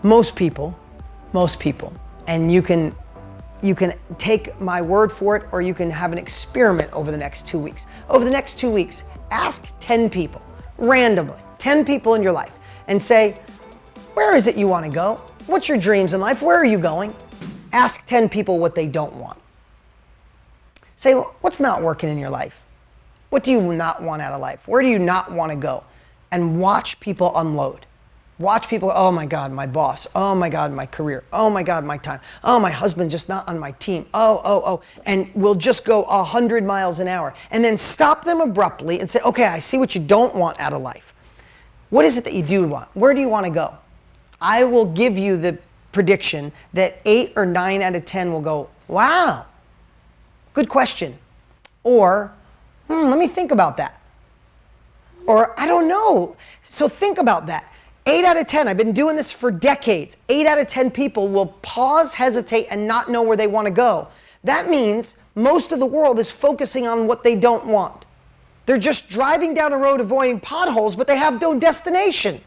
most people, and you can take my word for it, or you can have an experiment over the next 2 weeks. Over the next 2 weeks, ask 10 people, randomly, 10 people in your life, and say, where is it you want to go? What's your dreams in life? Where are you going? Ask 10 people what they don't want. Say, what's not working in your life? What do you not want out of life? Where do you not want to go? And watch people unload. Watch people, oh my God, my boss. Oh my God, my career. Oh my God, my time. Oh, my husband's just not on my team. Oh. And we'll just go 100 miles an hour. And then stop them abruptly and say, okay, I see what you don't want out of life. What is it that you do want? Where do you want to go? I will give you the prediction that 8 or 9 out of 10 will go, wow, good question. Or, let me think about that. Or, I don't know. So think about that. 8 out of 10, I've been doing this for decades. 8 out of 10 people will pause, hesitate, and not know where they want to go. That means most of the world is focusing on what they don't want. They're just driving down a road avoiding potholes, but they have no destination.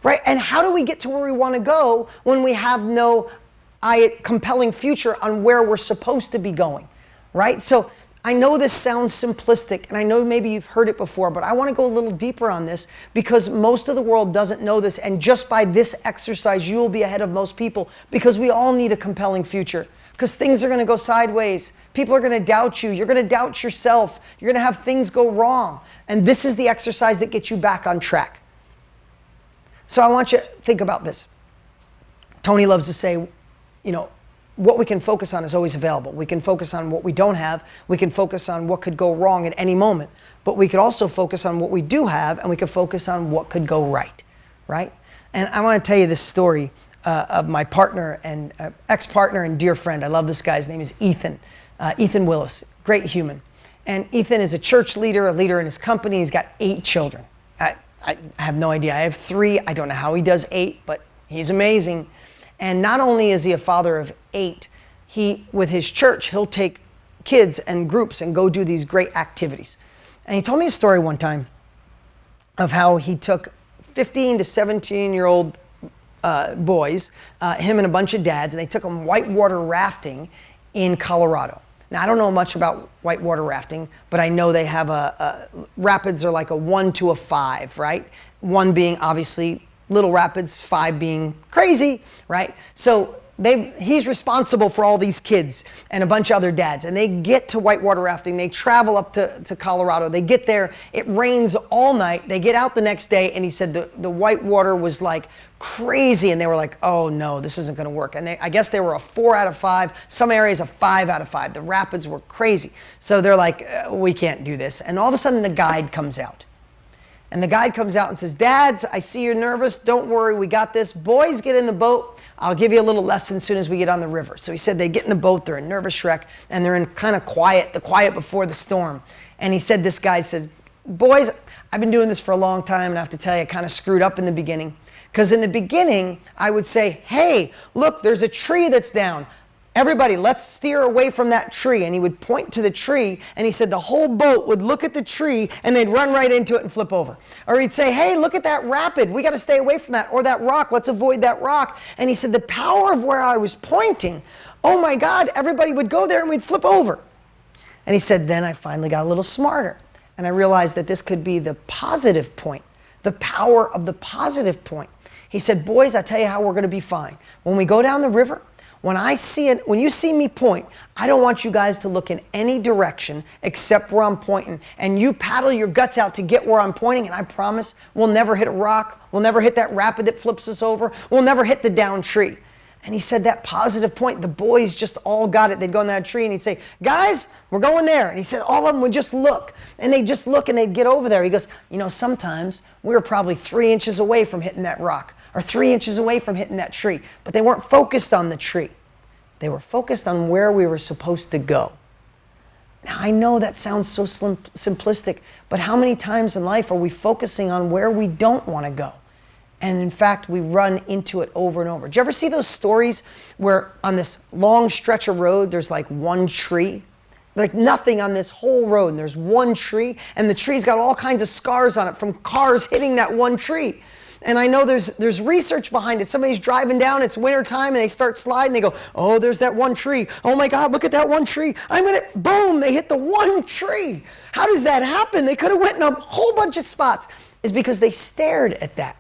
Right? And how do we get to where we want to go when we have no compelling future on where we're supposed to be going? Right? So I know this sounds simplistic, and I know maybe you've heard it before, but I want to go a little deeper on this because most of the world doesn't know this, and just by this exercise, you will be ahead of most people, because we all need a compelling future, because things are going to go sideways. People are going to doubt you. You're going to doubt yourself. You're going to have things go wrong. And this is the exercise that gets you back on track. So I want you to think about this. Tony loves to say, what we can focus on is always available. We can focus on what we don't have. We can focus on what could go wrong at any moment. But we could also focus on what we do have, and we can focus on what could go right, right? And I want to tell you this story of my partner and ex-partner and dear friend. I love this guy. His name is Ethan. Ethan Willis, great human. And Ethan is a church leader, a leader in his company. He's got 8 children. I have no idea. I have 3. I don't know how he does 8, but he's amazing. And not only is he a father of 8, with his church, he'll take kids and groups and go do these great activities. And he told me a story one time of how he took 15 to 17-year-old boys, him and a bunch of dads, and they took them whitewater rafting in Colorado. Now, I don't know much about whitewater rafting, but I know they have rapids are like a 1 to a 5, right? 1 being obviously little rapids, 5 being crazy, right? So he's responsible for all these kids and a bunch of other dads, and they get to whitewater rafting. They travel up to Colorado. They get there. It rains all night. They get out the next day, and he said the whitewater was like crazy, and they were like, oh no, this isn't going to work. And I guess they were a 4 out of 5. Some areas a 5 out of 5. The rapids were crazy. So they're like, we can't do this. And all of a sudden the guide comes out. And the guide comes out and says, dads, I see you're nervous. Don't worry, we got this. Boys, get in the boat. I'll give you a little lesson as soon as we get on the river. So he said they get in the boat. They're in nervous wreck, and they're in kind of quiet, the quiet before the storm. And he said, this guy says, boys, I've been doing this for a long time, and I have to tell you, I kind of screwed up in the beginning. Because in the beginning, I would say, hey, look, there's a tree that's down. Everybody, let's steer away from that tree. And he would point to the tree, and he said the whole boat would look at the tree, and they'd run right into it and flip over. Or he'd say, hey, look at that rapid. We got to stay away from that. Or that rock, let's avoid that rock. And he said the power of where I was pointing, oh my God, everybody would go there and we'd flip over. And he said, then I finally got a little smarter. And I realized that this could be the positive point, the power of the positive point. He said, boys, I tell you how we're going to be fine. When we go down the river, when you see me point, I don't want you guys to look in any direction except where I'm pointing. And you paddle your guts out to get where I'm pointing, and I promise we'll never hit a rock. We'll never hit that rapid that flips us over. We'll never hit the down tree. And he said that positive point, the boys just all got it. They'd go in that tree and he'd say, guys, we're going there. And he said all of them would just look. And they'd just look and they'd get over there. He goes, sometimes we were probably 3 inches away from hitting that rock, or 3 inches away from hitting that tree. But they weren't focused on the tree. They were focused on where we were supposed to go. Now, I know that sounds so simplistic, but how many times in life are we focusing on where we don't want to go? And in fact, we run into it over and over. Did you ever see those stories where on this long stretch of road, there's like one tree? Like nothing on this whole road, and there's one tree, and the tree's got all kinds of scars on it from cars hitting that one tree. And I know there's research behind it. Somebody's driving down, it's wintertime, and they start sliding. They go, oh, there's that one tree. Oh my God, look at that one tree. Boom, they hit the one tree. How does that happen? They could have went in a whole bunch of spots. It's because they stared at that.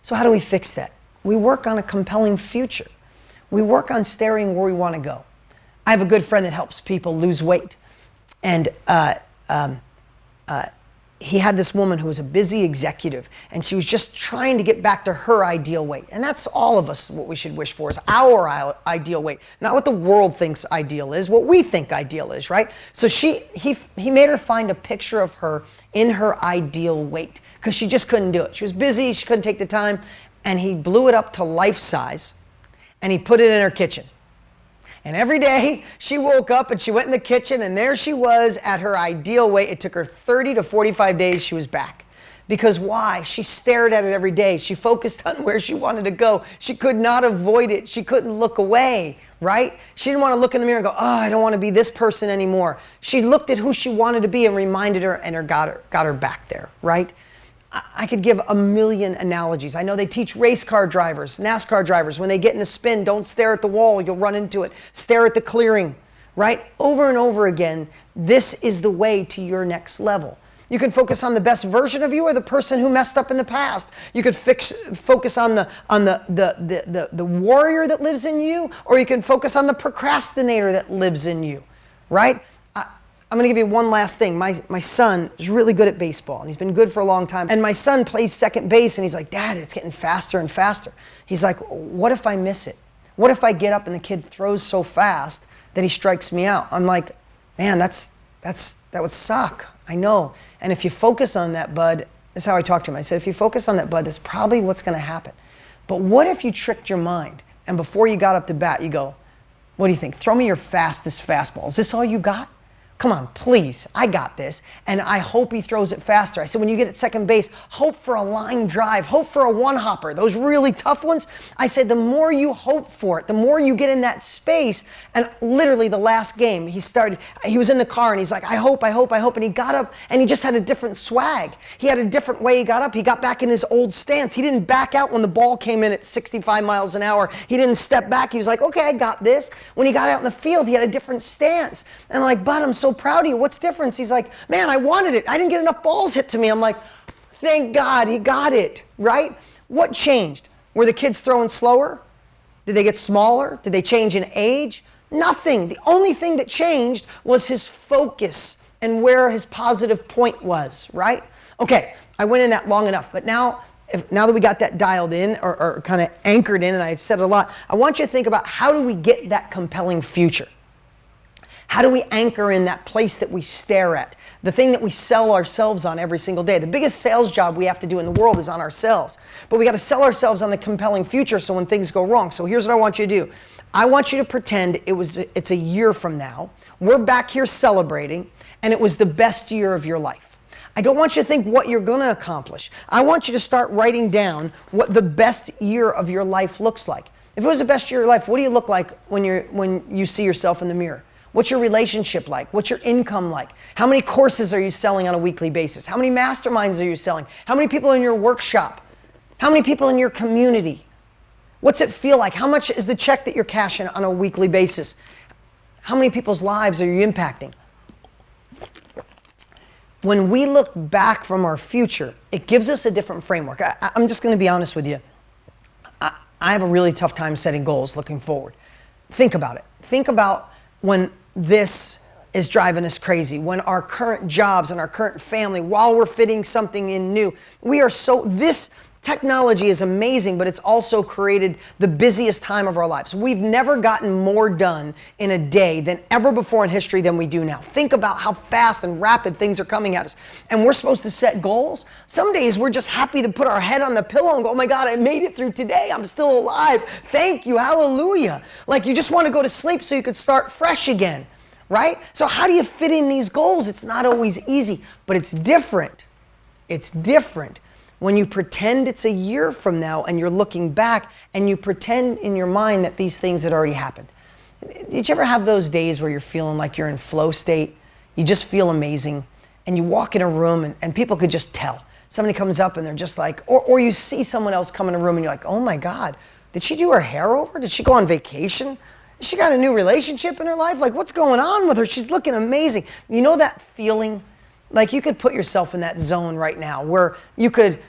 So how do we fix that? We work on a compelling future. We work on staring where we want to go. I have a good friend that helps people lose weight. And he had this woman who was a busy executive, and she was just trying to get back to her ideal weight. And that's all of us what we should wish for, is our ideal weight. Not what the world thinks ideal is, what we think ideal is, right? So he made her find a picture of her in her ideal weight, because she just couldn't do it. She was busy, she couldn't take the time, and he blew it up to life size, and he put it in her kitchen. And every day she woke up and she went in the kitchen, and there she was at her ideal weight. It took her 30 to 45 days, she was back. Because why? She stared at it every day. She focused on where she wanted to go. She could not avoid it. She couldn't look away, right? She didn't want to look in the mirror and go, oh, I don't want to be this person anymore. She looked at who she wanted to be and reminded her, and got her back there, right? I could give a million analogies. I know they teach race car drivers, NASCAR drivers, when they get in a spin, don't stare at the wall, you'll run into it. Stare at the clearing, right? Over and over again, this is the way to your next level. You can focus on the best version of you or the person who messed up in the past. You could focus on the warrior that lives in you, or you can focus on the procrastinator that lives in you, right? I'm going to give you one last thing. My son is really good at baseball, and he's been good for a long time. And my son plays second base, and he's like, Dad, it's getting faster and faster. He's like, what if I miss it? What if I get up and the kid throws so fast that he strikes me out? I'm like, man, that would suck. I know. And if you focus on that, bud, this is how I talked to him. I said, if you focus on that, bud, that's probably what's going to happen. But what if you tricked your mind, and before you got up to bat, you go, what do you think? Throw me your fastest fastball. Is this all you got? Come on, please, I got this. And I hope he throws it faster. I said, when you get at second base, hope for a line drive, hope for a one-hopper, those really tough ones. I said, the more you hope for it, the more you get in that space. And literally the last game, he was in the car and he's like, I hope. And he got up and he just had a different swag. He had a different way he got up. He got back in his old stance. He didn't back out when the ball came in at 65 miles an hour. He didn't step back. He was like, okay, I got this. When he got out in the field, he had a different stance. And I'm like, bud, I'm so proud of you. What's the difference? He's like, man, I wanted it. I didn't get enough balls hit to me. I'm like, thank God he got it, right? What changed? Were the kids throwing slower? Did they get smaller? Did they change in age? Nothing. The only thing that changed was his focus and where his positive point was, right? Okay, I went in that long enough, but now that we got that dialed in or kind of anchored in, and I said it a lot, I want you to think about, how do we get that compelling future? How do we anchor in that place that we stare at? The thing that we sell ourselves on every single day. The biggest sales job we have to do in the world is on ourselves. But we got to sell ourselves on the compelling future so when things go wrong. So here's what I want you to do. I want you to pretend it's a year from now. We're back here celebrating, and it was the best year of your life. I don't want you to think what you're going to accomplish. I want you to start writing down what the best year of your life looks like. If it was the best year of your life, what do you look like when you see yourself in the mirror? What's your relationship like? What's your income like? How many courses are you selling on a weekly basis? How many masterminds are you selling? How many people in your workshop? How many people in your community? What's it feel like? How much is the check that you're cashing on a weekly basis? How many people's lives are you impacting? When we look back from our future, it gives us a different framework. I'm just going to be honest with you. I have a really tough time setting goals looking forward. Think about it. Think about when this is driving us crazy, when our current jobs and our current family, while we're fitting something in new, this technology is amazing, but it's also created the busiest time of our lives. We've never gotten more done in a day than ever before in history than we do now. Think about how fast and rapid things are coming at us. And we're supposed to set goals. Some days we're just happy to put our head on the pillow and go, oh my God, I made it through today. I'm still alive. Thank you. Hallelujah. Like you just want to go to sleep so you could start fresh again, right? So how do you fit in these goals? It's not always easy, but it's different. It's different when you pretend it's a year from now and you're looking back and you pretend in your mind that these things had already happened. Did you ever have those days where you're feeling like you're in flow state? You just feel amazing, and you walk in a room and people could just tell. somebody comes up and they're just like, or you see someone else come in a room and you're like, oh my God, did she do her hair over? Did she go on vacation? She got a new relationship in her life? Like, what's going on with her? She's looking amazing. You know that feeling? Like, you could put yourself in that zone right now where you could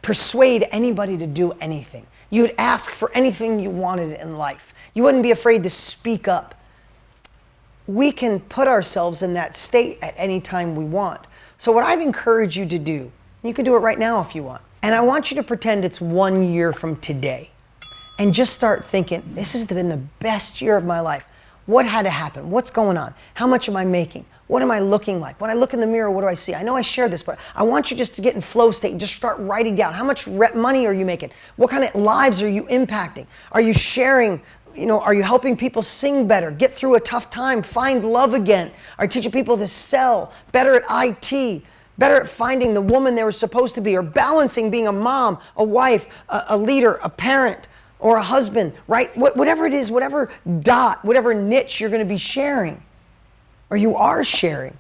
persuade anybody to do anything. You would ask for anything you wanted in life. You wouldn't be afraid to speak up. We can put ourselves in that state at any time we want. So what I'd encourage you to do, you can do it right now if you want, and I want you to pretend it's 1 year from today. And just start thinking, this has been the best year of my life. What had to happen? What's going on? How much am I making? What am I looking like? When I look in the mirror, what do I see? I know I shared this, but I want you just to get in flow state and just start writing down. How much money are you making? What kind of lives are you impacting? Are you sharing? Are you helping people sing better, get through a tough time, find love again? Are you teaching people to sell, better at IT, better at finding the woman they were supposed to be, or balancing being a mom, a wife, a leader, a parent, or a husband, right? Whatever it is, whatever niche you're going to be sharing, or you are sharing,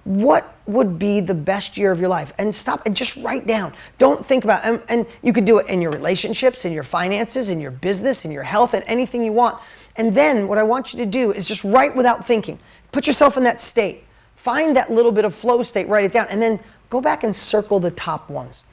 what would be the best year of your life? And stop and just write down. Don't think about it. And you could do it in your relationships, in your finances, in your business, in your health, and anything you want. And then what I want you to do is just write without thinking. Put yourself in that state. Find that little bit of flow state, write it down, and then go back and circle the top ones.